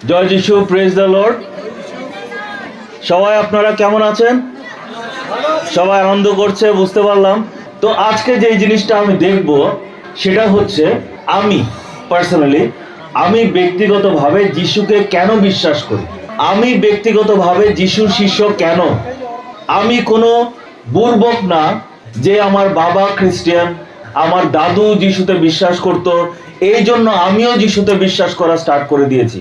জয় যিশু, praise the Lord. সবাই আপনারা কেমন আছেন? সবাই আনন্দ করছে বুঝতে পারলাম। তো আজকে যে জিনিসটা আমি দেখব সেটা হচ্ছে আমি ব্যক্তিগতভাবে যিশুকে কেন বিশ্বাস করি, আমি ব্যক্তিগতভাবে যিশুর শিষ্য কেন। আমি কোনো বুর্বক না যে আমার বাবা খ্রিস্টান, আমার দাদু যিশুতে বিশ্বাস করত, এই জন্য আমিও যিশুতে বিশ্বাস করা স্টার্ট করে দিয়েছি।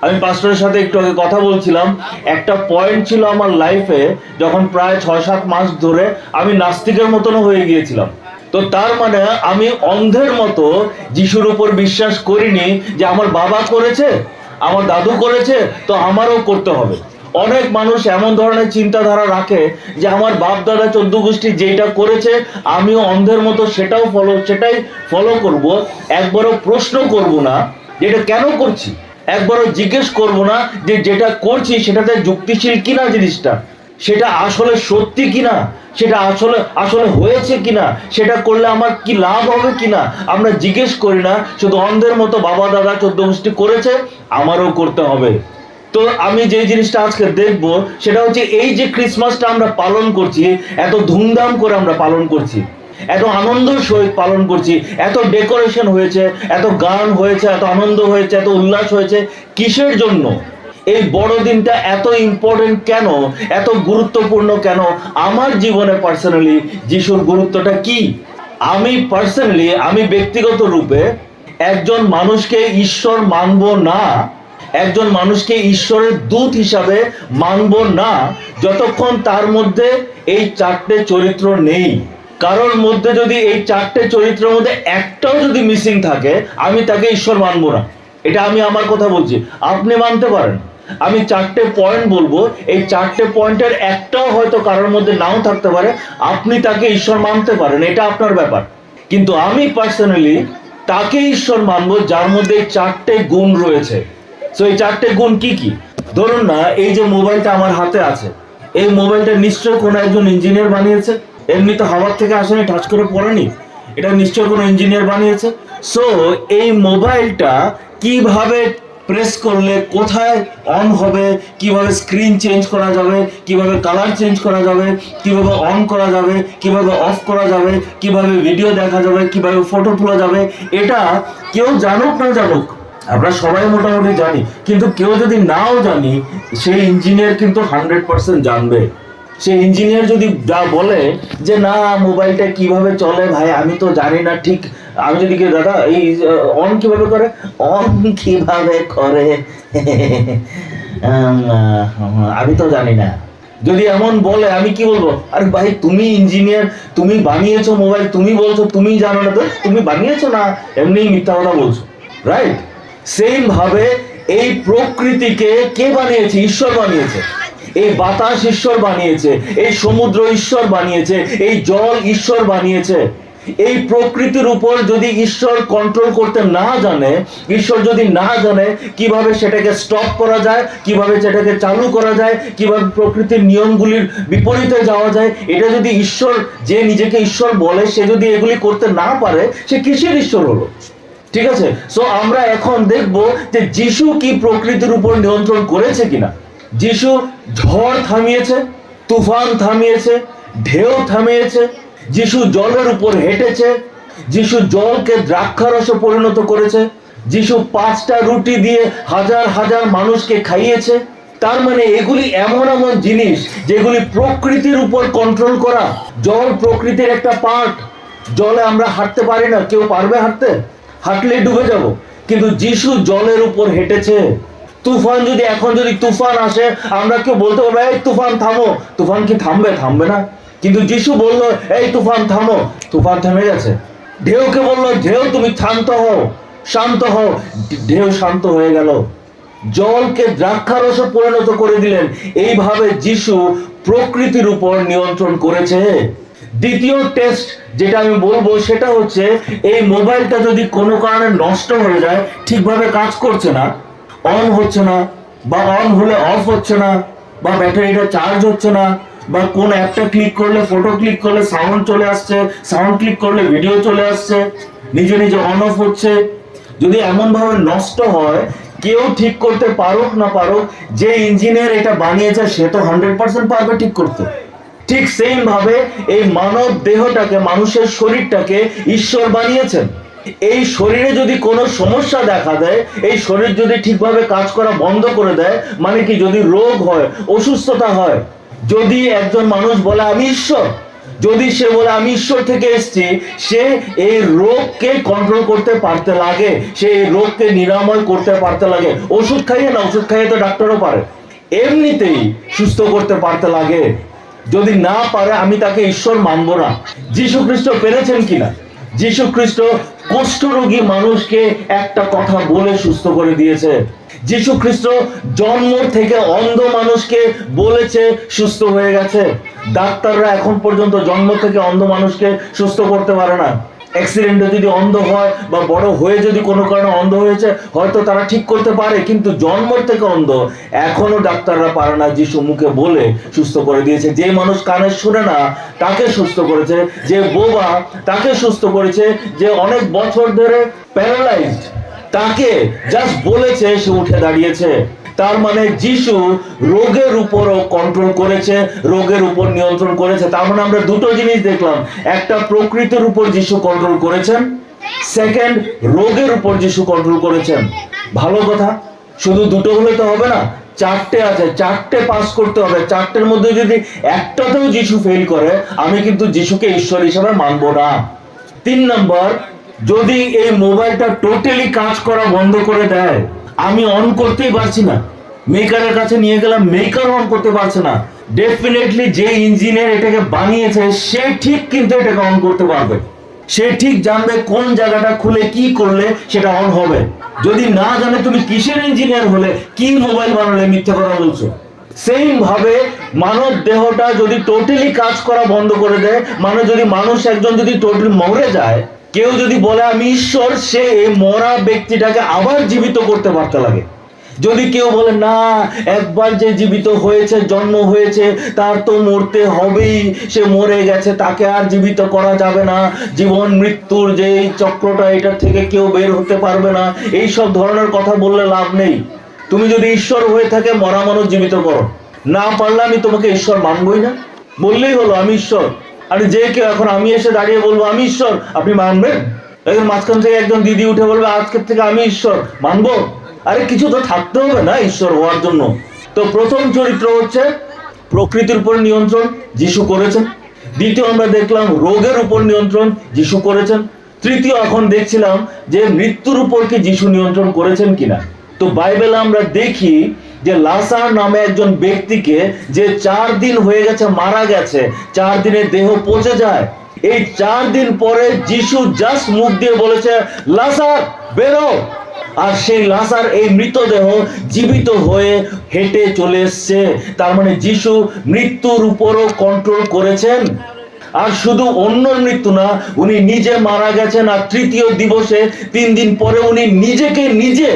আমি পাস্টরের সাথে একটু আগে কথা বলছিলাম, একটা পয়েন্ট ছিল আমার লাইফে যখন প্রায় 6-7 মাস ধরে আমি নাস্তিকের মতনও হয়ে গিয়েছিলাম। তো তার মানে আমি অন্ধের মতো যিশুর উপর বিশ্বাস করিনি যে আমার বাবা করেছে, আমার দাদু করেছে, তো আমারও করতে হবে। অনেক মানুষ এমন ধরনের চিন্তাধারা রাখে যে আমার বাপ দাদা 14 গোষ্ঠী যেটা করেছে আমিও অন্ধের মতো সেটাই ফলো করব। একবারও প্রশ্ন করব না যে এটা কেন করছি, একবারও জিজ্ঞেস করব না যে যেটা করছি সেটাতে যুক্তিশীল কিনা, জিনিসটা সেটা আসলে সত্যি কিনা, সেটা আসলে আসলে হয়েছে কিনা, সেটা করলে আমার কি লাভ হবে কিনা আমরা জিজ্ঞেস করি না। শুধু অন্ধের মতো বাবা দাদা 14 গোষ্ঠী করেছে আমারও করতে হবে। তো আমি যে জিনিসটা আজকে দেখব সেটা হচ্ছে এই যে ক্রিসমাসটা আমরা পালন করছি, এত ধুমধাম করে আমরা পালন করছি, এত আনন্দের সহিত পালন করছি, এত ডেকোরেশন হয়েছে, এত গান হয়েছে, এত আনন্দ হয়েছে, এত উল্লাস হয়েছে, কিসের জন্য? এই বড়দিনটা এত ইম্পর্টেন্ট কেন, এত গুরুত্বপূর্ণ কেন? আমার জীবনে পার্সোনালি যিশুর গুরুত্বটা কি? আমি ব্যক্তিগত রূপে একজন মানুষকে ঈশ্বর মানব না, একজন মানুষকে ঈশ্বরের দূত হিসাবে মানব না যতক্ষণ তার মধ্যে এই 4টে চরিত্র নেই। কারোর মধ্যে যদি এই 4টে চরিত্রের মধ্যে একটাও যদি মিসিং থাকে আমি তাকে ঈশ্বর মানব না। এটা আমি আমার কথা বলছি, আপনি মানতে পারেন। আমি 4টে পয়েন্ট বলবো, এই 4টে পয়েন্টের একটাও হয়তো কারোর মধ্যে নাও থাকতে পারে, আপনি তাকে ঈশ্বর মানতে পারেন, এটা আপনার ব্যাপার। কিন্তু আমি পার্সোনালি তাকে ঈশ্বর মানবো যার মধ্যে এই 4টে গুণ রয়েছে। সো এই 4টে গুণ কি কি? ধরুন না, এই যে মোবাইলটা আমার হাতে আছে, এই মোবাইলটা নিশ্চয় কোনো একজন ইঞ্জিনিয়ার বানিয়েছে, এমনি তো হাওয়ার থেকে আসেনি, টাচ করে পড়েনি, এটা নিশ্চয় কোনো ইঞ্জিনিয়ার বানিয়েছে। সো এই মোবাইলটা কিভাবে প্রেস করলে কোথায় অন হবে, কিভাবে স্ক্রিন চেঞ্জ করা যাবে, কিভাবে কালার চেঞ্জ করা যাবে, কিভাবে অন করা যাবে, কিভাবে অফ করা যাবে, কিভাবে ভিডিও দেখা যাবে, কিভাবে ফটো তোলা যাবে, এটা কেউ জানুক না জানুক আমরা সবাই মোটামুটি জানি, কিন্তু কেউ যদি নাও জানি সেই ইঞ্জিনিয়ার কিন্তু 100% জানবে। সেই ইঞ্জিনিয়ার যদি যা বলে যে না মোবাইলটা কিভাবে চলে ভাই আমি তো জানি না ঠিক, আমি যদি কি দাদা এই অন কিভাবে করে, আমি তো জানি না, যদি এমন বলে আমি কি বলবো, আরে ভাই তুমি ইঞ্জিনিয়ার, তুমি বানিয়েছো মোবাইল, তুমি বলছো তুমি জানো না, তো তুমি বানিয়েছো না এমনি মিথ্যা কথা বলছো, রাইট? সেম ভাবে এই প্রকৃতিকে কে বানিয়েছে? ঈশ্বর বানিয়েছে। এই বাতাস ঈশ্বর বানিয়েছে, এই সমুদ্র ঈশ্বর বানিয়েছে, এই জল ঈশ্বর বানিয়েছে। এই প্রকৃতির উপর যদি ঈশ্বর কন্ট্রোল করতে না জানে, ঈশ্বর যদি না জানে কিভাবে সেটাকে স্টপ করা যায়, কিভাবে সেটাকে চালু করা যায়, কিভাবে প্রকৃতির নিয়মগুলির বিপরীতে যাওয়া যায়, এটা যদি ঈশ্বর, যে নিজেকে ঈশ্বর বলে, সে যদি এগুলি করতে না পারে, সে কিসের ঈশ্বর হলো? ঠিক আছে, সো আমরা এখন দেখব যে যিশু কি প্রকৃতির উপর নিয়ন্ত্রণ করেছে কিনা। যিশু ঝড় থামিয়েছে, তুফান থামিয়েছে, ঢেউ থামিয়েছে, যিশু জলের উপর হেঁটেছে, যিশু জলকে দ্রাক্ষারসে পরিণত করেছে, যিশু 5টা রুটি দিয়ে হাজার হাজার মানুষকে খাইয়েছে। তার মানে এগুলি এমন এমন জিনিস যেগুলি প্রকৃতির উপর কন্ট্রোল করা। জল প্রকৃতির একটা পার্ট, জলে আমরা হাঁটতে পারি না, কেউ পারবে হাঁটতে? হাঁটলে ডুবে যাব। কিন্তু যিশু জলের উপর হেঁটেছে। তুফান যদি এখন যদি তুফান আসে আমরা কেউ বলতে পারবো এই তুফান থামো, তুফান কি থামবে? থামবে না। কিন্তু যিশু বললো এই তুফান থামো, তুফান থেমে গেছে। ঢেউকে বললো ঢেউ তুমি শান্ত হও, শান্ত হও, ঢেউ শান্ত হয়ে গেল। জলকে দ্রাক্ষারসে পরিণত করে দিলেন। এইভাবে যিশু প্রকৃতির উপর নিয়ন্ত্রণ করেছে। দ্বিতীয় টেস্ট যেটা আমি বলবো সেটা হচ্ছে এই মোবাইলটা যদি কোনো কারণে নষ্ট হয়ে যায়, ঠিকভাবে কাজ করছে না, অন হচ্ছে না, বা অন হলে অফ হচ্ছে না, বা ব্যাটারিটা চার্জ হচ্ছে না, বা কোন অ্যাপটা ক্লিক করলে, ফটো ক্লিক করলে সাউন্ড চলে আসছে, সাউন্ড ক্লিক করলে ভিডিও চলে আসছে, নিজে নিজে অন অফ হচ্ছে, যদি এমন ভাবে নষ্ট হয়, কেউ ঠিক করতে পারুক না পারুক, যে ইঞ্জিনিয়ার এটা বানিয়েছে সে তো 100% পারবে ঠিক করতে। ঠিক সেম ভাবে এই মানব দেহটাকে, মানুষের শরীরটাকে ঈশ্বর বানিয়েছেন। এই শরীরে যদি কোনো সমস্যা দেখা দেয়, এই শরীর যদি ঠিকভাবে কাজ করা বন্ধ করে দেয়, মানে কি, যদি রোগ হয়, অসুস্থতা হয়, যদি একজন মানুষ বলে আমি ঈশ্বর, যদি সে বলে আমি ঈশ্বর থেকে এসেছি, সে এই রোগকে কন্ট্রোল করতে পারতে লাগে, সে এই রোগকে নিরাময় করতে পারতে লাগে। ওষুধ খাইয়ে না, ওষুধ খাইয়ে তো ডাক্তারও পারে, এমনিতেই সুস্থ করতে পারতে লাগে। যদি না পারে আমি তাকে ঈশ্বর মানব না। যীশু খ্রিস্ট পেরেছেন কিনা? যীশু খ্রিস্ট কুষ্ঠরোগী মানুষকে একটা কথা বলে সুস্থ করে দিয়েছে। যীশু খ্রিস্ট জন্ম থেকে অন্ধ মানুষকে বলেছে, সুস্থ হয়ে গেছে। ডাক্তাররা এখন পর্যন্ত জন্ম থেকে অন্ধ মানুষকে সুস্থ করতে পারে না। অ্যাক্সিডেন্টে যদি অন্ধ হয় বা বড় হয়ে যদি কোনো কারণে অন্ধ হয়েছে, হয়তো তারা ঠিক করতে পারে, কিন্তু জন্ম থেকে অন্ধ এখনো ডাক্তাররা পারে না। যিশু মুখে বলে সুস্থ করে দিয়েছে। যে মানুষ কানে শুনে না তাকে সুস্থ করেছে, যে বোবা তাকে সুস্থ করেছে, যে অনেক বছর ধরে প্যারালাইজড তাকে জাস্ট বলেছে, সে উঠে দাঁড়িয়েছে। তার মানে যিশু রোগের উপরও কন্ট্রোল করেছে, রোগের উপর নিয়ন্ত্রণ করেছে। তার মানে আমরা দুটো জিনিস দেখলাম, একটা প্রকৃতির উপর যিশু কন্ট্রোল করেছেন, সেকেন্ড রোগের উপর যিশু কন্ট্রোল করেছেন। ভালো কথা, শুধু দুটো হলে তো হবে না, চারটে আছে, চারটে পাস করতে হবে। চারটের মধ্যে যদি একটাতেও যিশু ফেল করে, আমি কিন্তু যিশুকে ঈশ্বর হিসাবে মানবো না। 3 নম্বর, যদি এই মোবাইলটা টোটালি কাজ করা বন্ধ করে দেয়, আমি অন করতেই পারছি না, মেকারের কাছে নিয়ে গেলাম, মেকার অন করতে পারছে না, ডেফিনেটলি যে ইঞ্জিনিয়ার এটাকে বানিয়েছে সে ঠিক কিন্তু এটাকে অন করতে পারবে। সে ঠিক জানবে কোন জায়গাটা খুলে কি করলে সেটা অন হবে। যদি না জানে, তুমি কিসের ইঞ্জিনিয়ার হলে, কি মোবাইল বানালে, মিথ্যা কথা বলছো। সেম ভাবে মানব দেহটা যদি টোটালি কাজ করা বন্ধ করে দেয়, মানে যদি মানুষ একজন যদি টোটালি মরে যায়, কেউ যদি বলে আমি ঈশ্বর, সে এই মরা ব্যক্তিটাকে আবার জীবিত করতে পারতে লাগে। যদি কেউ বলে না, একবার যে জীবিত হয়েছে, জন্ম হয়েছে, তার তো মরতে হবেই, সে মরে গেছে, তাকে আর জীবিত করা যাবে না, জীবন মৃত্যুর যে চক্রটা, এটা থেকে কেউ বের হতে পারবে না, এই সব ধরনের কথা বললে লাভ নেই। তুমি যদি ঈশ্বর হয়ে থাকে, মরা মানুষ জীবিত করো, না পারলে আমি তোমাকে ঈশ্বর মানবই না, বললেই হলো আমি ঈশ্বর। আর যে কেউ এখন আমি এসে দাঁড়িয়ে বলবো আমি ঈশ্বর, আপনি মানবেন? এখন মাঝখান থেকে একজন দিদি উঠে বলবে আজকের থেকে আমি ঈশ্বর, মানবো? আরে কিছু তো থাকতে হবে না ঈশ্বর হওয়ার জন্য। তো প্রথম চরিত্র হচ্ছে প্রকৃতির উপর নিয়ন্ত্রণ, যিশু করেছেন। দ্বিতীয় আমরা দেখলাম রোগের উপর নিয়ন্ত্রণ, যিশু করেছেন। তৃতীয় এখন দেখছিলাম যে মৃত্যুর উপর কি যিশু নিয়ন্ত্রণ করেছেন কিনা। তো বাইবেলে আমরা দেখি যে লাসার নামে একজন ব্যক্তিকে, যে 4 দিন হয়ে গেছে মারা গেছে, 4 দিনে দেহ পচে যায়, এই 4 দিন পরে যিশু জাস্ট মুখ দিয়ে বলেছে লাসার বেরো, আর সেই লাসার, এই মৃতদেহ জীবিত হয়ে হেঁটে চলে এসছে। তার মানে যিশু মৃত্যুর উপরও কন্ট্রোল করেছেন। আর শুধু অন্যর মৃত্যু না, উনি নিজে মারা গেছেন, আর তৃতীয় দিবসে 3 দিন পরে উনি নিজেকে নিজে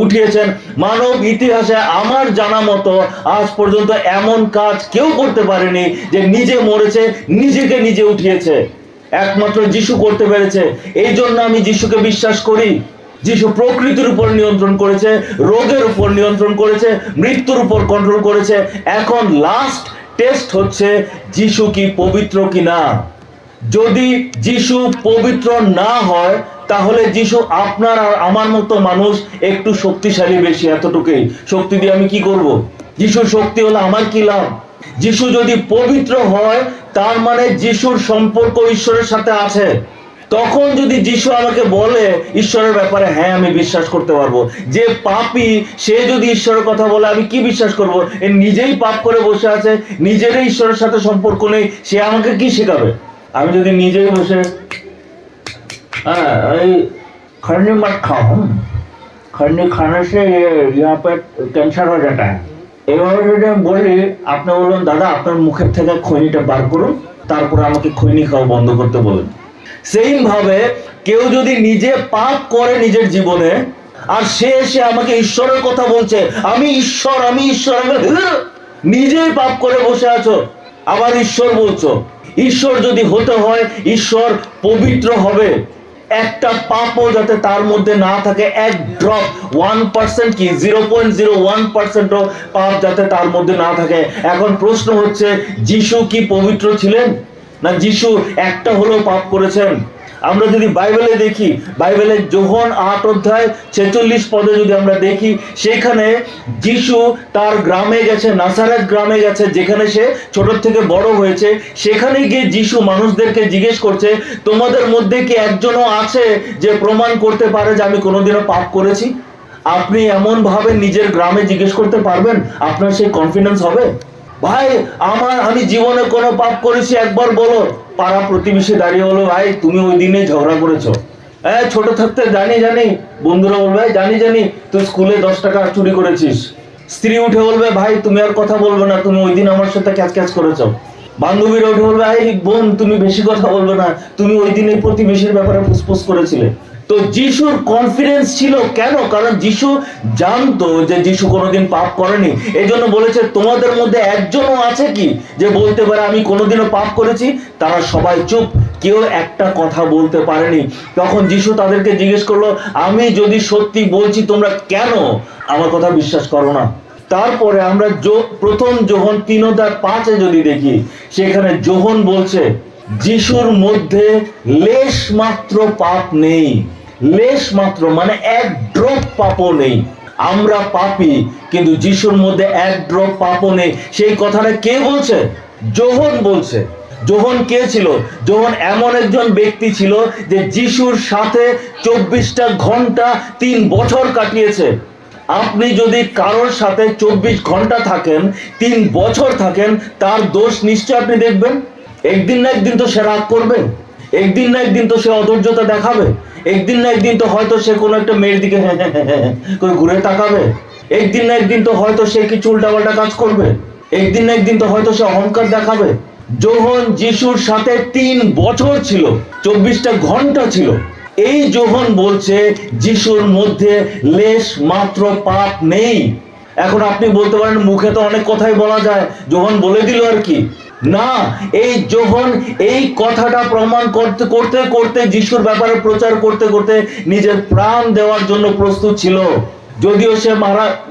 উঠিয়েছেন। মানব ইতিহাসে আমার জানা মতো আজ পর্যন্ত এমন কাজ কেউ করতে পারেনি যে নিজে মরেছে, নিজেকে নিজে উঠিয়েছে, একমাত্র যিশু করতে পেরেছে। এই জন্য আমি যিশুকে বিশ্বাস করি। যিশু প্রকৃতির উপর নিয়ন্ত্রণ করেছে, রোগের উপর নিয়ন্ত্রণ করেছে, মৃত্যুর উপর কন্ট্রোল করেছে। এখন লাস্ট টেস্ট হচ্ছে যিশু কি পবিত্র কিনা। যদি যিশু পবিত্র না হয়, তাহলে যিশু আপনার আর আমার মতো মানুষ, একটু শক্তিশালী বেশি, এতটুকুই শক্তি দিয়ে আমি কি করব? যিশুর শক্তি হলে আমার কি লাভ? যিশু যদি পবিত্র হয়, তার মানে যিশুর সম্পর্ক ঈশ্বরের সাথে আছে। তখন যদি যিশু আমাকে বলে ঈশ্বরের ব্যাপারে, হ্যাঁ আমি বিশ্বাস করতে পারবো। যে পাপী, সে যদি ঈশ্বরের কথা বলে, আমি কি বিশ্বাস করব? এ নিজেই পাপ করে বসে আছে, নিজেরই ঈশ্বরের সাথে সম্পর্ক নেই, সে আমাকে কি শেখাবে? আমি যদি নিজেই বসে खैनी मत खाओ, खैनी खाने से ये यहाँ पे कैंसर हो जाता है। এভাবে যদি আমি বলি, আপনি বলবেন দাদা আপনার মুখের থেকে খৈনিটা বার করুন, তারপরে আমাকে খৈনি খাওয়া বন্ধ করতে বলেন। সেম ভাবে কেউ যদি নিজে পাপ করে নিজের জীবনে, আর সে এসে আমাকে ঈশ্বরের কথা বলছে, আমি ঈশ্বর, আমি ঈশ্বর, নিজেই পাপ করে বসে আছো, আবার ঈশ্বর বলছো। ঈশ্বর যদি হতে হয়, ঈশ্বর পবিত্র হবে। একটা পাপও যাতে তার মধ্যে না থাকে, এক ড্রপ 1% কি 0.01% পাপ যাতে তার মধ্যে না থাকে। এখন প্রশ্ন হচ্ছে, যিশু কি পবিত্র ছিলেন? না যিশু একটা হলেও পাপ করেছেন? আমরা যদি বাইবেলে দেখি, বাইবেলে যোহন 8:46 যদি আমরা দেখি, সেখানে যিশু তার গ্রামে গেছে, নাসারেত গ্রামে গেছে, যেখানে সে ছোট থেকে বড় হয়েছে। সেখানে গিয়ে যিশু মানুষদেরকে জিজ্ঞেস করছে, তোমাদের মধ্যে কি একজনও আছে যে প্রমাণ করতে পারে যে আমি কোনোদিনও পাপ করেছি? আপনি এমন ভাবে নিজের গ্রামে জিজ্ঞেস করতে পারবেন? আপনার সেই কনফিডেন্স হবে? ভাই আমি জীবনে কোনো পাপ করেছি একবার বলো। পাড়া প্রতিবেশী দাঁড়িয়ে বলো, ভাই তুমি ওই দিনে ঝগড়া করেছো। ছোট থাকতে জানি বন্ধুরা বলবে, জানি তুই স্কুলে 10 টাকা চুরি করেছিস। স্ত্রী উঠে বলবে, ভাই তুমি আর কথা বলবে না, তুমি ওই দিন আমার সাথে ক্যাচ করেছো। বান্ধবীরা উঠে বলবে, ভাই বোন তুমি বেশি কথা বলবে না, তুমি ওই দিন এই প্রতিবেশীর ব্যাপারে ফুসফুস করেছিলে। তো যিশুর কনফিডেন্স ছিল কেন? কারণ যিশু জানতো যে যিশু কোনোদিন পাপ করেনি। এই জন্য বলেছে, তোমাদের মধ্যে একজনও আছে কি যে বলতে পারে আমি কোনোদিনও পাপ করেছি? তারা সবাই চুপ, কেউ একটা কথা বলতে পারেনি। তখন যিশু তাদেরকে জিজ্ঞেস করলো, আমি যদি সত্যি বলছি তোমরা কেন আমার কথা বিশ্বাস করো না? তারপরে আমরা প্রথম যোহন 3:5 যদি দেখি, সেখানে যোহন বলছে যিশুর মধ্যে লেশ মাত্র পাপ নেই। লেশ মাত্র মানে এক ড্রপ পাপও নেই। আমরা পাপী, কিন্তু যিশুর মধ্যে এক ড্রপ পাপও নেই। সেই কথাটা কে বলছে? যোহন বলছে। যোহন কে ছিল? যোহন এমন একজন ব্যক্তি ছিল যে যিশুর সাথে 24টা ঘন্টা 3 বছর কাটিয়েছে। আপনি যদি কারোর সাথে 24 ঘন্টা থাকেন, 3 বছর থাকেন, তার দোষ নিশ্চয় আপনি দেখবেন। একদিন না একদিন তো সে রাগ করবে, একদিন না একদিন তো সে অধৈর্যতা দেখাবে, একদিন না একদিন তো হয়তো সে কোনো একটা মেয়ের দিকে করে ঘুরে তাকাবে, একদিন না একদিন তো হয়তো সে কিছু উল্টাপাল্টা কাজ করবে, একদিন না একদিন তো হয়তো সে অহংকার দেখাবে। যোহন যিশুর সাথে 3 বছর ছিল, 24টা ঘন্টা ছিল। এই যোহন বলছে যিশুর মধ্যে লেশ মাত্র পাপ নেই। এখন আপনি বলতে পারেন, মুখে তো অনেক কথাই বলা যায়, যোহন বলে দিল আর কি। না, এই যোহন এই কথাটা প্রমাণ করতে করতে করতে যিশুর ব্যাপারে প্রচার করতে করতে নিজের প্রাণ দেওয়ার জন্য প্রস্তুত ছিল। যদিও সে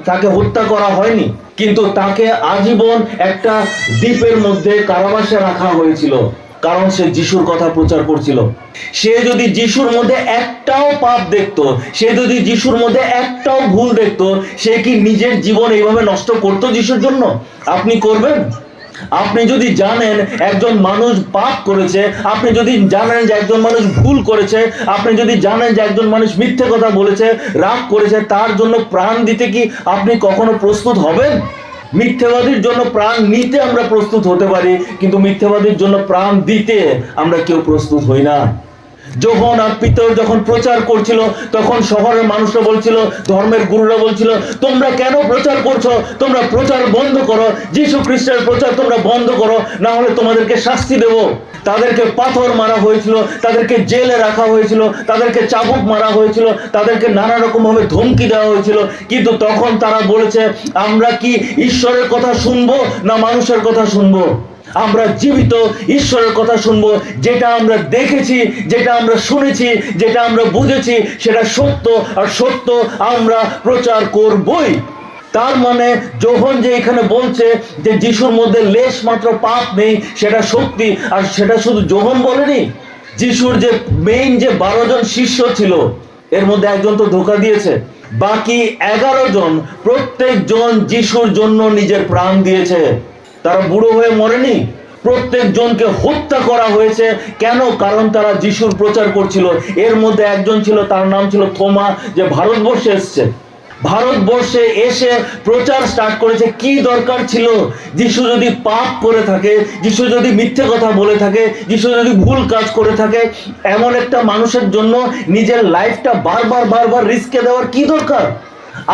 তাকে হত্যা করা হয়নি, কিন্তু তাকে আজীবন একটা দ্বীপের মধ্যে কারাবাসে রাখা হয়েছিল, কারণ সে যিশুর কথা প্রচার করছিল। সে যদি যিশুর মধ্যে একটাও পাপ দেখতো, সে যদি যিশুর মধ্যে একটাও ভুল দেখতো, সে কি নিজের জীবন এইভাবে নষ্ট করতো যিশুর জন্য? আপনি করবেন? আপনি যদি জানেন একজন মানুষ পাপ করেছে, আপনি যদি জানেন যে একজন মানুষ ভুল করেছে, আপনি যদি জানেন যে একজন মানুষ মিথ্যে কথা বলেছে, রাগ করেছে, তার জন্য প্রাণ দিতে কি আপনি কখনো প্রস্তুত হবেন? মিথ্যাবাদীর জন্য প্রাণ নিতে আমরা প্রস্তুত হতে পারি, কিন্তু মিথ্যাবাদীর জন্য প্রাণ দিতে আমরা কেউ প্রস্তুত হই না। যোহন আর পিতর যখন প্রচার করছিল, তখন শহরের মানুষরা বলছিল, ধর্মের গুরুরা বলছিল, তোমরা কেন প্রচার করছো? তোমরা প্রচার বন্ধ করো, যীশু খ্রিস্টের প্রচার তোমরা বন্ধ করো, না হলে তোমাদেরকে শাস্তি দেব। তাদেরকে পাথর মারা হয়েছিল, তাদেরকে জেলে রাখা হয়েছিল, তাদেরকে চাবুক মারা হয়েছিল, তাদেরকে নানা রকম ভাবে ধমকি দেওয়া হয়েছিল। কিন্তু তখন তারা বলেছে, আমরা কি ঈশ্বরের কথা শুনবো না মানুষের কথা শুনবো? আমরা জীবিত ঈশ্বরের কথা শুনবো। যেটা আমরা দেখেছি, যেটা আমরা শুনেছি, যেটা আমরা বুঝেছি, সেটা সত্য, আর সত্য আমরা প্রচার করবই। তার মানে যোহন যে এখানে বলছে যে যিশুর মধ্যে লেশ মাত্র পাপ নেই, সেটা সত্যি। আর সেটা শুধু যোহন বলেনি, যিশুর যে মেইন যে 12 জন শিষ্য ছিল, এর মধ্যে একজন তো ধোঁকা দিয়েছে। বাকি 11 জন, প্রত্যেকজন যিশুর জন্য নিজের প্রাণ দিয়েছে। তারা বুড়ো হয়ে মরেনি, প্রত্যেক জনকে হত্যা করা হয়েছে। কেন? কারণ তারা যিশুর প্রচার করছিল। এর মধ্যে একজন ছিল, তার নাম ছিল থোমা, যে ভারতবর্ষে এসছে। ভারতবর্ষে এসে প্রচার স্টার্ট করেছে। কি দরকার ছিল? যিশু যদি পাপ করে থাকে, যিশু যদি মিথ্যে কথা বলে থাকে, যিশু যদি ভুল কাজ করে থাকে, এমন একটা মানুষের জন্য নিজের লাইফটা বারবার রিস্কে দেওয়ার কি দরকার?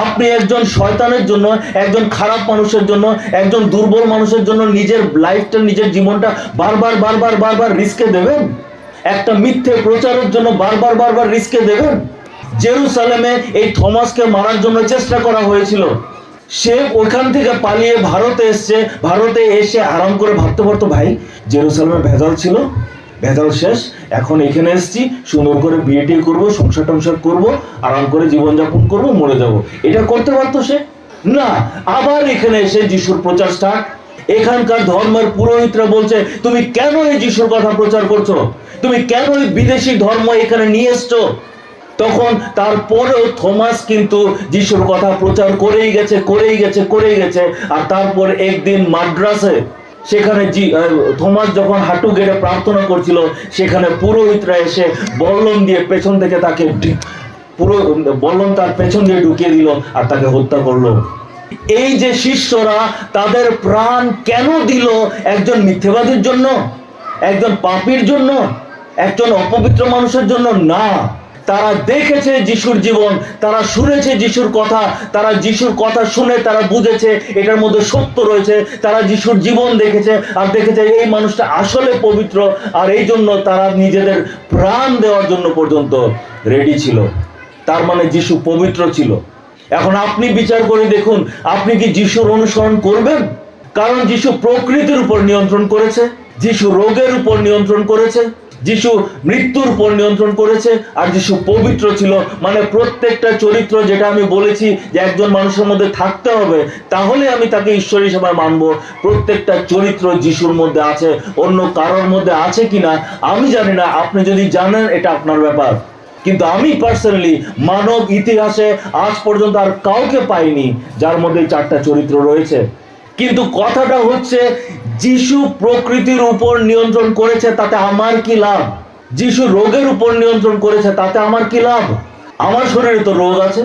আপনি একজন শয়তানের জন্য, একজন খারাপ মানুষের জন্য, একজন দুর্বল মানুষের জন্য নিজের লাইফটা, নিজের জীবনটা বারবার রিস্কে দেবেন? একটা মিথ্যে প্রচারের জন্য বারবার রিস্কে দেবেন? জেরুসালেমে এই থমাসকে মারার জন্য চেষ্টা করা হয়েছিল। সে ওখান থেকে পালিয়ে ভারতে এসছে। ভারতে এসে আরাম করে ভাবতে পারতো, ভাই জেরুসালেমে ভেজাল ছিল, ভেজাল শেষ, এখন এখানে এসেছি, সুন্দর করে বিয়ে টিয়ে করবো, সংসার টংসার করবো, আরাম করে জীবনযাপন করবো, মরে যাব। এটা করতে পারতো সে না। আবার এখানে এসে যিশুর প্রচার স্টার্ট। এখানকার ধর্মের পুরোহিতরা বলছে, তুমি কেন এই যিশুর কথা প্রচার করছো, তুমি কেন এই বিদেশি ধর্ম এখানে নিয়ে এসছো। তখন তারপরেও থমাস কিন্তু যিশুর কথা প্রচার করেই গেছে। আর তারপর একদিন মাদ্রাসে, সেখানে থমাস যখন হাঁটু গেড়ে প্রার্থনা করছিল, সেখানে পুরোহিতরা এসে বল্লম দিয়ে পেছন থেকে তাকে পুরো বল্লম তার পেছন দিয়ে ঢুকিয়ে দিল আর তাকে হত্যা করলো। এই যে শিষ্যরা তাদের প্রাণ কেন দিল? একজন মিথ্যেবাদীর জন্য, একজন পাপীর জন্য, একজন অপবিত্র মানুষের জন্য না। তারা দেখেছে যিশুর জীবন, তারা শুনেছে যিশুর কথা, তারা যিশুর কথা শুনে তারা বুঝেছে এটার মধ্যে সত্য রয়েছে। তারা যিশুর জীবন দেখেছে আর দেখেছে এই মানুষটা আসলে পবিত্র, আর এই জন্য তারা নিজেদের প্রাণ দেওয়ার জন্য পর্যন্ত রেডি ছিল। তার মানে যিশু পবিত্র ছিল। এখন আপনি বিচার করে দেখুন, আপনি কি যিশুর অনুসরণ করবেন? কারণ যিশু প্রকৃতির উপর নিয়ন্ত্রণ করেছে, যিশু রোগের উপর নিয়ন্ত্রণ করেছে, যিশু মৃত্যুর উপর নিয়ন্ত্রণ করেছে, আর যিশু পবিত্র ছিল। মানে প্রত্যেকটা চরিত্র, যেটা আমি বলেছি যে একজন মানুষের মধ্যে থাকতে হবে তাহলে আমি তাকে ঈশ্বর হিসেবে মানবো, প্রত্যেকটা চরিত্র যিশুর মধ্যে আছে। অন্য কারোর মধ্যে আছে কিনা আমি জানি না, আপনি যদি জানেন এটা আপনার ব্যাপার। কিন্তু আমি পার্সোনালি মানব ইতিহাসে আজ পর্যন্ত আর কাউকে পাইনি যার মধ্যে চারটা চরিত্র রয়েছে। কিন্তু কথাটা হচ্ছে, যিশু প্রকৃতির উপর নিয়ন্ত্রণ করেছে, তাতে আমার কি লাভ? যিশু রোগের উপর নিয়ন্ত্রণ করেছে, তাতে আমার কি লাভ? আমার শরীরে তো রোগ আছে,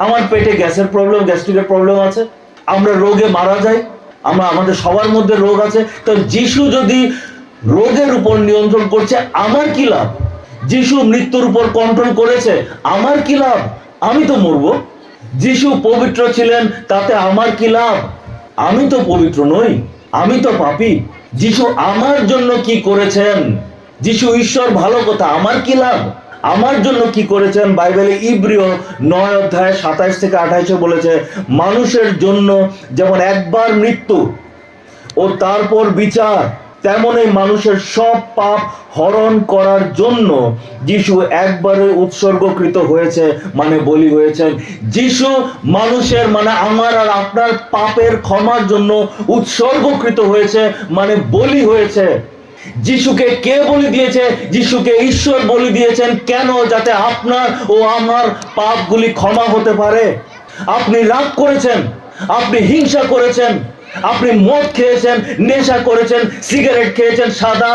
আমার পেটে গ্যাসের প্রবলেম, গ্যাস্ট্রিকের প্রবলেম আছে, আমরা রোগে মারা যাই, আমাদের সবার মধ্যে রোগ আছে। তো যিশু যদি রোগের উপর নিয়ন্ত্রণ করছে, আমার কি লাভ? যিশু মৃত্যুর উপর কন্ট্রোল করেছে, আমার কি লাভ? আমি তো মরবো। যিশু পবিত্র ছিলেন, তাতে আমার কি লাভ? আমি তো পবিত্র নই, আমি তো পাপী। যিশু আমার জন্য কি করেছেন? যিশু ঈশ্বর, ভালো কথা, আমার কি লাভ? আমার জন্য কি করেছেন? বাইবেলে ইব্রিয় 9 অধ্যায় 27 থেকে 28 বলেছে, মানুষের জন্য যেমন একবার মৃত্যু ও তারপর বিচার, তেমন এই মানুষের সব পাপ হরণ করার জন্য যিশু একবারে উৎসর্গকৃত হয়েছে, মানে বলি হয়েছেন। যিশু মানুষের, মানে আমার আর আপনার পাপের ক্ষমার জন্য উৎসর্গকৃত হয়েছে, মানে বলি হয়েছে। যিশুকে কে বলি দিয়েছে? যিশুকে ঈশ্বর বলি দিয়েছেন। কেন? যাতে আপনার ও আমার পাপগুলি ক্ষমা হতে পারে। আপনি রাগ করেছেন, আপনি হিংসা করেছেন, আপনি মদ খেয়েছেন, নেশা করেছেন, সিগারেট খেয়েছেন, সাদা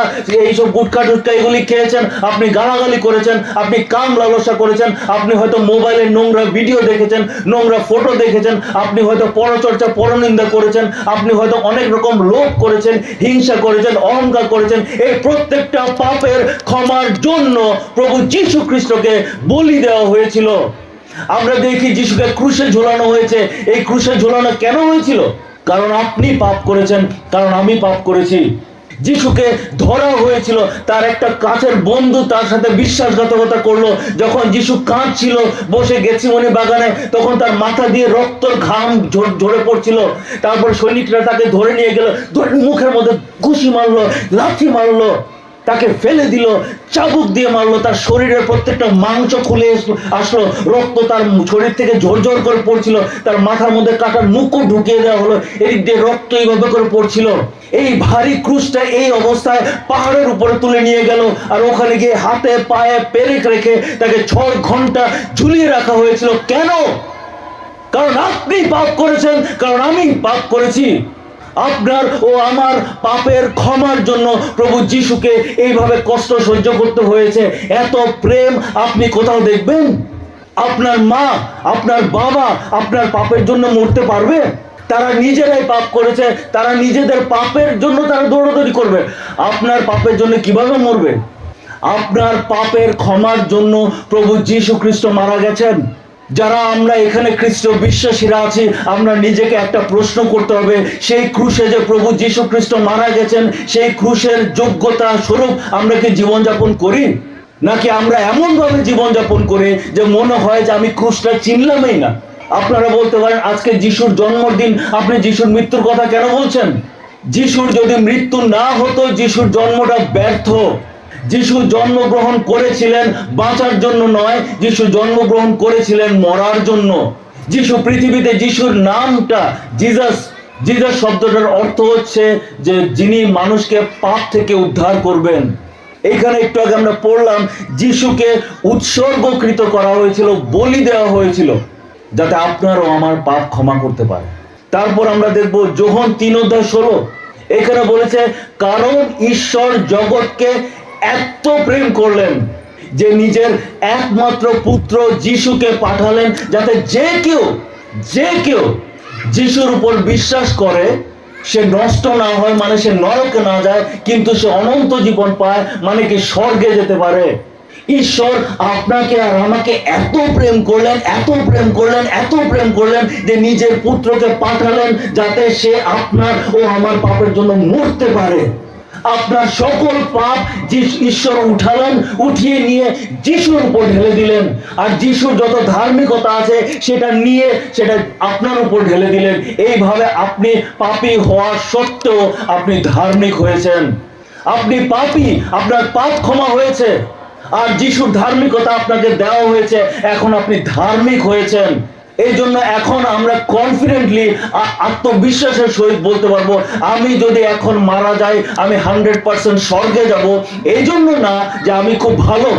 এইসব গুটখা টুটকা এগুলি খেয়েছেন, আপনি গালাগালি করেছেন, আপনি কাম লালসা করেছেন, আপনি হয়তো মোবাইলে নোংরা ভিডিও দেখেছেন, নোংরা ফটো দেখেছেন, আপনি হয়তো পরচর্চা পরনিন্দা করেছেন, আপনি হয়তো অনেক রকম লোভ করেছেন, হিংসা করেছেন, অহংকার করেছেন। এই প্রত্যেকটা পাপের ক্ষমার জন্য প্রভু যীশু খ্রিস্টকে বলি দেওয়া হয়েছিল। আমরা দেখি যিশুকে ক্রুশে ঝোলানো হয়েছে। এই ক্রুশে ঝোলানো কেন হয়েছিল? কারণ আপনি পাপ করেছেন, কারণ আমি পাপ করেছি। যিশুকে ধরা হয়েছিল, তার একটা কাছের বন্ধু তার সাথে বিশ্বাসঘাতকতা করলো। যখন যিশু কাঁদছিল বসে গেথসেমানি বাগানে, তখন তার মাথা দিয়ে রক্তর ঘাম ঝরে পড়ছিল। তারপর সৈনিকরা তাকে ধরে নিয়ে গেল, ধরে মুখের মধ্যে ঘুষি মারলো, লাথি মারলো, তাকে ফেলে দিল, চাবুক দিয়ে মারলো, তার শরীরের প্রত্যেকটা মাংস খুলে আসলো, রক্ত তার শরীর থেকে ঝরঝর করে পড়ছিল, তার মাথার মধ্যে কাটার মুকুট ঢুকিয়ে দেওয়া হলো, এদিক দিয়ে রক্ত এইভাবে করে পড়ছিল। এই ভারী ক্রুশটা এই অবস্থায় পাহাড়ের উপরে তুলে নিয়ে গেল, আর ওখানে গিয়ে হাতে পায়ে পেরেক রেখে তাকে 6 ঘন্টা ঝুলিয়ে রাখা হয়েছিল। কেন? কারণ আপনি পাপ করেছেন, কারণ আমি পাপ করেছি। আপনার ও আমার পাপের ক্ষমার জন্য প্রভু যিশুকে এইভাবে কষ্ট সহ্য করতে হয়েছে। এত প্রেম আপনি কোথাও দেখবেন? আপনার মা, আপনার বাবা আপনার পাপের জন্য মরতে পারবে? তারা নিজেরাই পাপ করেছে, তারা নিজেদের পাপের জন্য তারা দৌড়াদৌড়ি করবে। আপনার পাপের জন্য কিভাবে মরবে? আপনার পাপের ক্ষমার জন্য প্রভু যীশু খ্রিস্ট মারা গেছেন। যারা আমরা এখানে খ্রিস্ট বিশ্বাসীরা আছি, আমরা নিজেকে একটা প্রশ্ন করতে হবে, সেই ক্রুশে যে প্রভু যীশু খ্রিস্ট মারা গেছেন, সেই ক্রুশের যোগ্যতা স্বরূপ আমরা কি জীবনযাপন করি? নাকি আমরা এমনভাবে জীবনযাপন করি যে মনে হয় যে আমি ক্রুশটা চিনলামই না। আপনারা বলতে পারেন, আজকে যিশুর জন্মদিন, আপনি যিশুর মৃত্যুর কথা কেন বলছেন? যিশুর যদি মৃত্যু না হতো, যিশুর জন্মটা ব্যর্থ। যিশু জন্মগ্রহণ করেছিলেন বাঁচার জন্য নয়, যিশু জন্মগ্রহণ করেছিলেন মরার জন্য। যিশু পৃথিবীতে, যিশুর নামটা জিজাস, জিজাস শব্দটার অর্থ হচ্ছে যে যিনি মানুষকে পাপ থেকে উদ্ধার করবেন। এইখানে একটু আগে আমরা পড়লাম যিশুকে উৎসর্গকৃত করা হয়েছিল, বলি দেওয়া হয়েছিল যাতে আপনার ও আমার পাপ ক্ষমা করতে পারে। তারপর আমরা দেখব যোহন 3:16, এখানে বলেছে কারণ ঈশ্বর জগৎকে এত প্রেম করলেন যে নিজের একমাত্র পুত্র যিশুকে পাঠালেন যাতে যে কেউ যিশুর উপর বিশ্বাস করে সে নষ্ট না হয়, মানে সে নরকে না যায়, কিন্তু সে অনন্ত জীবন পায়, মানে কি স্বর্গে যেতে পারে। ঈশ্বর আপনাকে আর আমাকে এত প্রেম করলেন, এত প্রেম করলেন, এত প্রেম করলেন যে নিজের পুত্রকে পাঠালেন যাতে সে আপনার ও আমার পাপের জন্য মরতে পারে। আপনার সকল পাপ ঈশ্বর উঠালেন, উঠিয়ে নিয়ে যিশুর উপর ঢেলে দিলেন, আর যিশুর যত ধার্মিকতা আছে সেটা নিয়ে সেটা আপনার উপর ঢেলে দিলেন। এইভাবে আপনি পাপী হওয়া সত্ত্বেও আপনি ধার্মিক হয়েছেন। আপনি পাপী, আপনার পাপ ক্ষমা হয়েছে, আর যিশুর ধার্মিকতা আপনাকে দেওয়া হয়েছে, এখন আপনি ধার্মিক হয়েছেন। এই জন্য এখন আমরা কনফিডেন্টলি আত্মবিশ্বাসের সহিত বলতে পারবো আমি যদি এখন মারা যাই আমি 100% স্বর্গে যাব। এই জন্য না যে আমি খুব ভালো,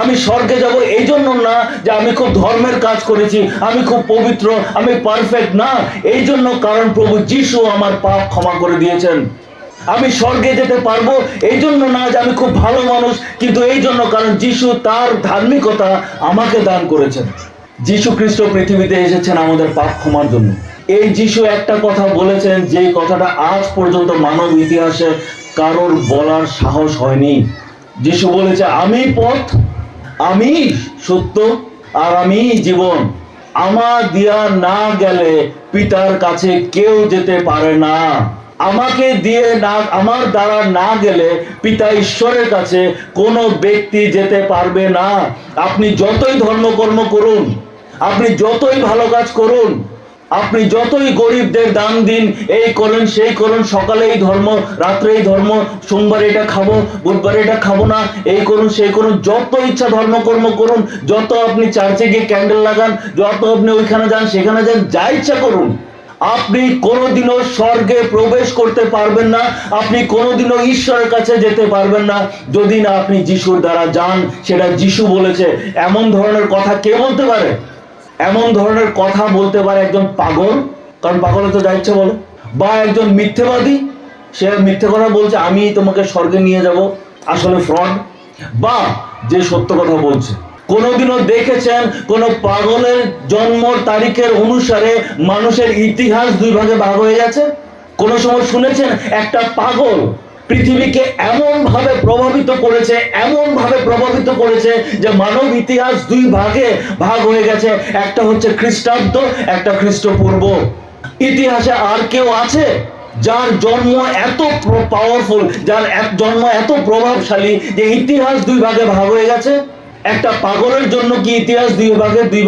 আমি স্বর্গে যাব এই জন্য না যে আমি খুব ধর্মের কাজ করেছি, আমি খুব পবিত্র, আমি পারফেক্ট, না, এই জন্য কারণ প্রভু যিশু আমার পাপ ক্ষমা করে দিয়েছেন। আমি স্বর্গে যেতে পারবো এই জন্য না যে আমি খুব ভালো মানুষ, কিন্তু এই জন্য কারণ যিশু তার ধার্মিকতা আমাকে দান করেছেন। যিশু খ্রিস্ট পৃথিবীতে এসেছেন আমাদের পাপ ক্ষমার জন্য। এই যিশু একটা কথা বলেছেন যে কথাটা আজ পর্যন্ত মানব ইতিহাসে কারোর বলার সাহস হয়নি। যিশু বলেছে আমি পথ, আমি সত্য, আর আমি জীবন, আমার দিয়া না গেলে পিতার কাছে কেউ যেতে পারে না। আমাকে দিয়ে না, আমার দ্বারা না গেলে পিতা ঈশ্বরের কাছে কোনো ব্যক্তি যেতে পারবে না। আপনি যতই ধর্মকর্ম করুন, আপনি যতই ভালো কাজ করুন, আপনি যতই গরিবদের দান দিন, এই করুন সেই করুন, সকালে এই ধর্ম, রাত্রে এই ধর্ম, সোমবার এটা খাবো, বুধবার এটা খাবো না, এই করুন সেই করুন, যত ইচ্ছা ধর্মকর্ম করুন, যত আপনি চার্চে গিয়ে ক্যান্ডেল লাগান, যত আপনি ওইখানে যান সেখানে যান, যা ইচ্ছা করুন, আপনি কোনোদিনও স্বর্গে প্রবেশ করতে পারবেন না। আপনি কোনোদিনও ঈশ্বরের কাছে যেতে পারবেন না যদি না আপনি যিশুর দ্বারা যান। সেটা যিশু বলেছে। এমন ধরনের কথা কে বলতে পারে? এমন ধরনের কথা বলতে পারে একজন পাগল, কারণ পাগলে তো যা ইচ্ছা বলে, বা একজন মিথ্যেবাদী, সে মিথ্যে কথা বলছে আমি তোমাকে স্বর্গে নিয়ে যাব, আসলে ফ্রড, বা যে সত্য কথা বলছে। কোনোদিনও দেখেছেন কোন পাগলের জন্ম তারিখের অনুসারে মানুষের ইতিহাস দুই ভাগে ভাগ হয়ে গেছে? কোন সময় শুনেছেন একটা পাগল পৃথিবীকে এমন ভাবে প্রভাবিত করেছে যে মানব ইতিহাস দুই ভাগে ভাগ হয়ে গেছে, একটা হচ্ছে খ্রিস্টাব্দ, একটা খ্রিস্টপূর্ব। ইতিহাসে আর কেউ আছে যার জন্ম এত পাওয়ারফুল, যার জন্ম এত প্রভাবশালী যে ইতিহাস দুই ভাগে ভাগ হয়ে গেছে? একটা পাগলের জন্য কি ইতিহাস দুই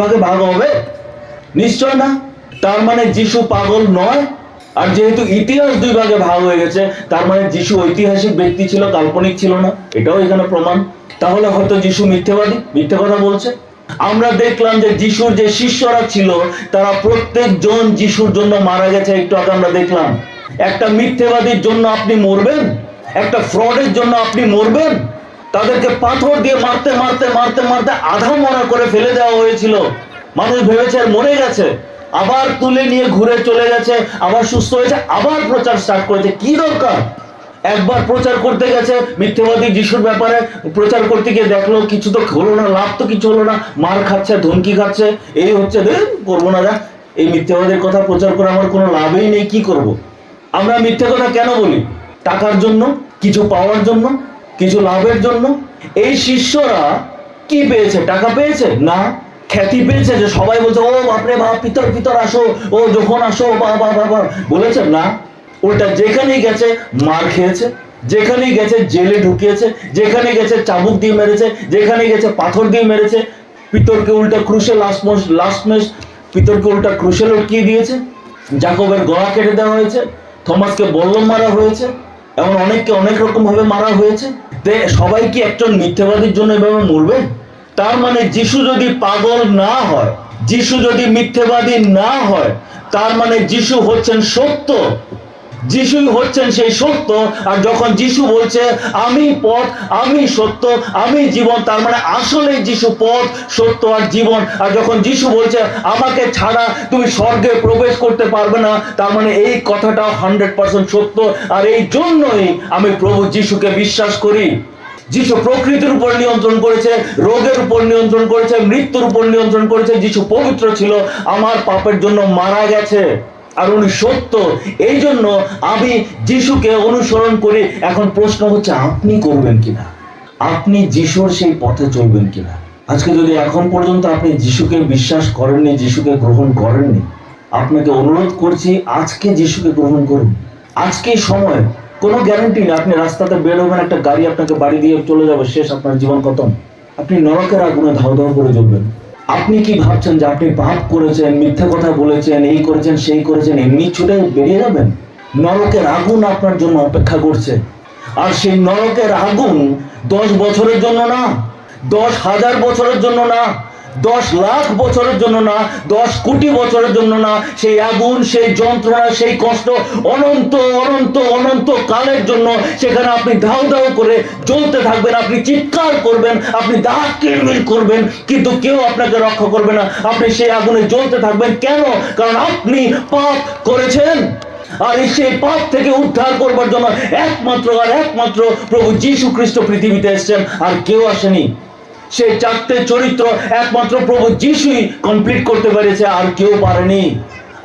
ভাগে ভাগ হবে? নিশ্চয় না। তার মানে যিশু পাগল নয়। আর যেহেতু ইতিহাস দুই ভাগে ভাগ হয়ে গেছে, তার মানে যিশু ঐতিহাসিক ব্যক্তি ছিল, কাল্পনিক ছিল না, এটাও এখানে প্রমাণ। তাহলে হয়তো যিশু মিথ্যেবাদী, মিথ্যে কথা বলছে। আমরা দেখলাম যে যিশুর যে শিষ্যরা ছিল তারা প্রত্যেকজন যিশুর জন্য মারা গেছে। একটু আগে আমরা দেখলাম একটা মিথ্যেবাদীর জন্য আপনি মরবেন, একটা ফ্রডের জন্য আপনি মরবেন। তাদেরকে পাথর দিয়ে মারতে মারতে মারতে মারতে আধা মরা করে ফেলে দেওয়া হয়েছিল। মানুষ ভেবেছে মরে গেছে, আবার তুলে নিয়ে ঘুরে চলে গেছে, আবার সুস্থ হয়েছে, আবার প্রচার স্টার্ট করেছে। কি দরকার? একবার প্রচার করতে গেছে মিথ্যেবাদী যিশুর ব্যাপারে, প্রচার করতে গিয়ে দেখলো কিছু তো হলো না, লাভ তো কিছু হলো না, মার খাচ্ছে, ধমকি খাচ্ছে, এই হচ্ছে, করবো না, যাক এই মিথ্যেবাদীর কথা প্রচার করে আমার কোনো লাভই নেই, কি করব। আমরা মিথ্যে কথা কেন বলি? টাকার জন্য, কিছু পাওয়ার জন্য, কিছু লাভের জন্য। এই শিষ্যরা কি পেয়েছে? টাকা পেয়েছে না, খ্যাতি পেয়েছে, যে সবাই বলছে ও বাপরে বাপ, ভিতর আসো, ও যখন আসো, বাবা বলেছে না। ওটা যেখানেই গেছে মার খেয়েছে, যেখানেই গেছে জেলে ঢুকিয়েছে, যেখানে গেছে চাবুক দিয়ে মেরেছে, যেখানে গেছে পাথর দিয়ে মেরেছে, পিতরকে উল্টা ক্রুশে লাস্ট মেশ পিতরকে উল্টা ক্রুশে লটকিয়ে দিয়েছে, জাকবের গলা কেটে দেওয়া হয়েছে, থমাসকে বল্লম মারা হয়েছে, এমন অনেককে অনেক রকম ভাবে মারা হয়েছে। সবাই কি একজন মিথ্যাবাদীর জন্য এভাবে মরবে? তার মানে যিশু যদি পাগল না হয়, যিশু যদি মিথ্যাবাদী না হয়, তার মানে যিশু হচ্ছেন সত্য, যিশুই হচ্ছেন সেই সত্য। আর যখন যিশু বলছে আমি পথ, আমি সত্য, আমি জীবন, তার মানে আসলে যিশু পথ, সত্য আর জীবন। আর যখন যিশু বলছে আমাকে ছাড়া তুমি স্বর্গে প্রবেশ করতে পারবে না, তার মানে এই কথাটাও 100% সত্য। আর এই জন্যই আমি প্রভু যিশুকে বিশ্বাস করি। যিশু প্রকৃতির উপর নিয়ন্ত্রণ করেছে, রোগের উপর নিয়ন্ত্রণ করেছে, মৃত্যুর উপর নিয়ন্ত্রণ করেছে। যিশু পবিত্র ছিল, আমার পাপের জন্য মারা গেছে, আর উনি সত্য। এই জন্য আমি যিশুকে অনুসরণ করি। এখন প্রশ্ন হচ্ছে আপনি করবেন কিনা, আপনি যিশুর সেই পথে চলবেন কিনা। আজকে যদি এখন পর্যন্ত আপনি যিশুকে বিশ্বাস করেননি, যিশুকে গ্রহণ করেননি, আপনাকে অনুরোধ করছি আজকে যিশুকে গ্রহণ করুন। আজকেই সময়, কোনো গ্যারান্টি নেই। আপনি রাস্তাতে বের হবেন, একটা গাড়ি আপনাকে বাড়ি দিয়ে চলে যাবে, শেষ, আপনার জীবন খতম। আপনি নরকের আগুনে ধাও ধাও করে জ্বলবেন। আপনি কি ভাবছেন যে আপনি পাপ করেছেন, মিথ্যা কথা বলেছেন, এই করেছেন সেই করেছেন, এমনি ছুটে বেরিয়ে যাবেন? নরকের আগুন আপনার জন্য অপেক্ষা করছে। আর সেই নরকের আগুন 10 বছরের জন্য না, 10,000 বছরের জন্য না, 10 লাখ বছরের জন্য না, 10 কোটি বছরের জন্য না। সেই আগুন, সেই যন্ত্রণা, সেই কষ্ট অনন্ত অনন্ত অনন্ত কালের জন্য। সেখানে আপনি ধাও ধাও করে জ্বলতে থাকবেন, আপনি চিৎকার করবেন, আপনি দাঁত কিরমির করবেন, কিন্তু কেউ আপনাকে রক্ষা করবে না। আপনি সেই আগুনে জ্বলতে থাকবেন। কেন? কারণ আপনি পাপ করেছেন। আর সেই পাপ থেকে উদ্ধার করবার জন্য একমাত্র আর একমাত্র প্রভু যীশু খ্রিস্ট পৃথিবীতে এসেছেন, আর কেউ আসেনি। সেই 4টে চরিত্র একমাত্র প্রভু যিশুই কমপ্লিট করতে পেরেছে, আর কেউ পারেনি।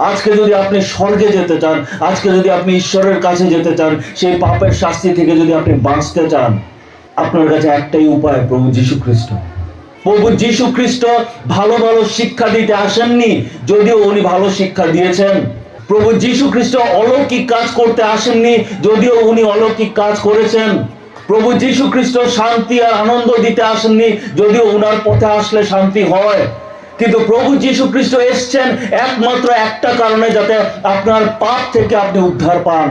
আজকে যদি আপনি স্বর্গে যেতে চান, আজকে যদি আপনি ঈশ্বরের কাছে যেতে চান, সেই পাপের শাস্তি থেকে যদি আপনি বাঁচতে চান, আপনার কাছে একটাই উপায়, প্রভু যীশু খ্রিস্ট। প্রভু যীশু খ্রিস্ট ভালো ভালো শিক্ষা দিতে আসেননি, যদিও উনি ভালো শিক্ষা দিয়েছেন। প্রভু যীশু খ্রিস্ট অলৌকিক কাজ করতে আসেননি, যদিও উনি অলৌকিক কাজ করেছেন। প্রভু যীশু খ্রিস্ট শান্তি আর আনন্দ দিতে আসেননি, যদিও উনার পথে আসলে শান্তি হয়। কিন্তু প্রভু যীশু খ্রিস্ট এসেছেন একমাত্র একটা কারণে, যাতে আপনার পাপ থেকে আপনি উদ্ধার পান,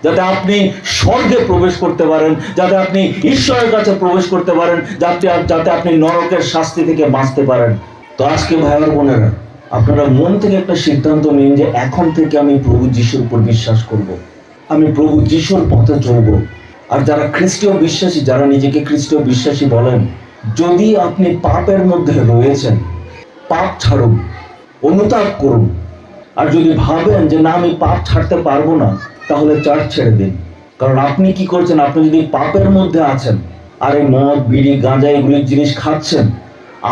যাতে আপনি স্বর্গে প্রবেশ করতে পারেন, যাতে আপনি ঈশ্বরের কাছে প্রবেশ করতে পারেন, যাতে আপনি নরকের শাস্তি থেকে বাঁচতে পারেন। তো আজকে ভাই আর বোনেরা, আপনারা মন থেকে একটা সিদ্ধান্ত নিন যে এখন থেকে আমি প্রভু যিশুর উপর বিশ্বাস করব, আমি প্রভু যিশুর পথে চলব। আর যারা খ্রিস্টীয় বিশ্বাসী, যারা নিজেকে খ্রিস্টীয় বিশ্বাসী বলেন, যদি আপনি পাপের মধ্যে রয়েছেন, পাপ ছাড়ুন, অনুতাপ করুন। আর যদি ভাবেন যে না আমি পাপ ছাড়তে পারবো না, তাহলে চার্চ ছেড়ে দিন। কারণ আপনি কি করছেন? আপনি যদি পাপের মধ্যে আছেন আর এই মদ, বিড়ি, গাঁজা এগুলির জিনিস খাচ্ছেন,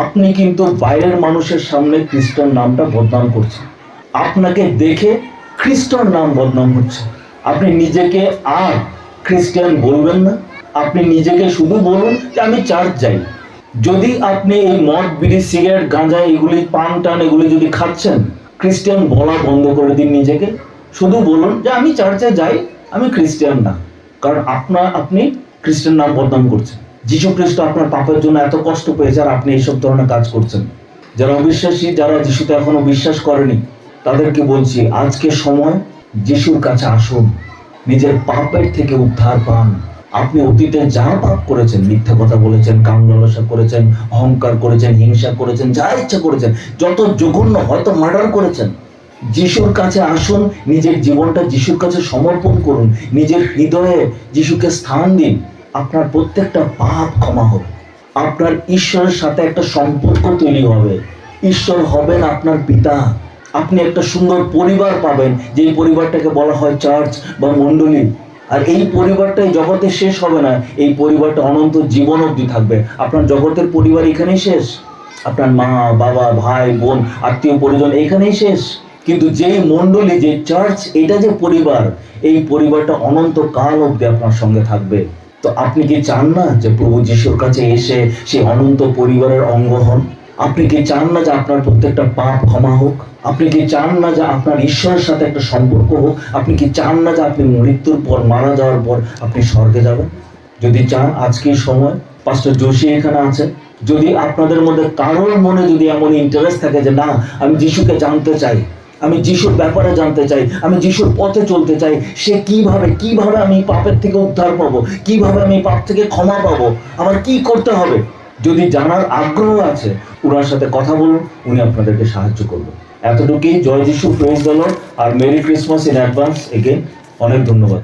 আপনি কিন্তু বাইরের মানুষের সামনে খ্রিস্টান নামটা বদনাম করছেন। আপনাকে দেখে খ্রিস্টান নাম বদনাম হচ্ছে। আপনি নিজেকে আর খ্রিস্টান বলবেন না, আপনি নিজেকে শুধু বলুন যে আমি চার্চ যাই। যদি আপনি এই মদ, বিড়ি, সিগারেট, গাঁজা এগুলি, পান টান এগুলি যদি খাচ্ছেন, খ্রিস্টান বলা বন্ধ করে দিন নিজেকে। শুধু বলুন যে আমি চার্চে যাই, আমি খ্রিস্টান না। কারণ আপনি খ্রিস্টান নাম বদনাম করছেন। যীশু খ্রিস্ট আপনার পাপের জন্য এত কষ্ট পেয়েছে, আর আপনি এইসব ধরনের কাজ করছেন। যারা অবিশ্বাসী, যারা যিশুতে এখনো বিশ্বাস করেনি, তাদেরকে বলছি আজকে সময়, যিশুর কাছে আসুন, নিজের পাপের থেকে উদ্ধার পান। আপনি অতীতে যা পাপ করেছেন, মিথ্যা কথা বলেছেন, কাম লালসা করেছেন, অহংকার করেছেন, হিংসা করেছেন, যা ইচ্ছা করেছেন, যত জঘন্য, হয়তো মার্ডার করেছেন, যিশুর কাছে আসুন, নিজের জীবনটা যিশুর কাছে সমর্পণ করুন, নিজের হৃদয়ে যিশুকে স্থান দিন। আপনার প্রত্যেকটা পাপ ক্ষমা হবে, আপনার ঈশ্বরের সাথে একটা সম্পর্ক তৈরি হবে, ঈশ্বর হবেন আপনার পিতা। আপনি একটা সুন্দর পরিবার পাবেন, যেই পরিবারটাকে বলা হয় চার্চ বা মণ্ডলী। আর এই পরিবারটাই জগতে শেষ হবে না, এই পরিবারটা অনন্ত জীবন অবধি থাকবে। আপনার জগতের পরিবার এখানেই শেষ, আপনার মা, বাবা, ভাই, বোন, আত্মীয় পরিজন এখানেই শেষ। কিন্তু যেই মণ্ডলী, যে চার্চ, এটা যে পরিবার, এই পরিবারটা অনন্ত কাল অবধি আপনার সঙ্গে থাকবে। তো আপনি কি চান না যে প্রভু যিশুর কাছে এসে সেই অনন্ত পরিবারের অঙ্গ হন? আপনি কি চান না যে আপনার প্রত্যেকটা পাপ ক্ষমা হোক? আপনি কি চান না যে আপনার ঈশ্বরের সাথে একটা সম্পর্ক হোক? আপনি কি চান না যে আপনি মৃত্যুর পর, মারা যাওয়ার পর আপনি স্বর্গে যাবেন? যদি চান, আজকেই সময়। পাস্টর যোশী এখানে আছে। যদি আপনাদের মধ্যে কারোর মনে যদি এমন ইন্টারেস্ট থাকে যে না, আমি যিশুকে জানতে চাই, আমি যিশুর ব্যাপারে জানতে চাই, আমি যিশুর পথে চলতে চাই। সে কিভাবে আমি পাপের থেকে উদ্ধার পাবো, কিভাবে আমি পাপ থেকে ক্ষমা পাবো, আমার কি করতে হবে। যদি জানার আগ্রহ আছে, ওনার সাথে কথা বলুন, উনি আপনাদেরকে সাহায্য করবেন। এতটুকুই। জয় যিশু, প্রেজ দ্য লর্ড, আর merry Christmas in advance again. অনেক ধন্যবাদ।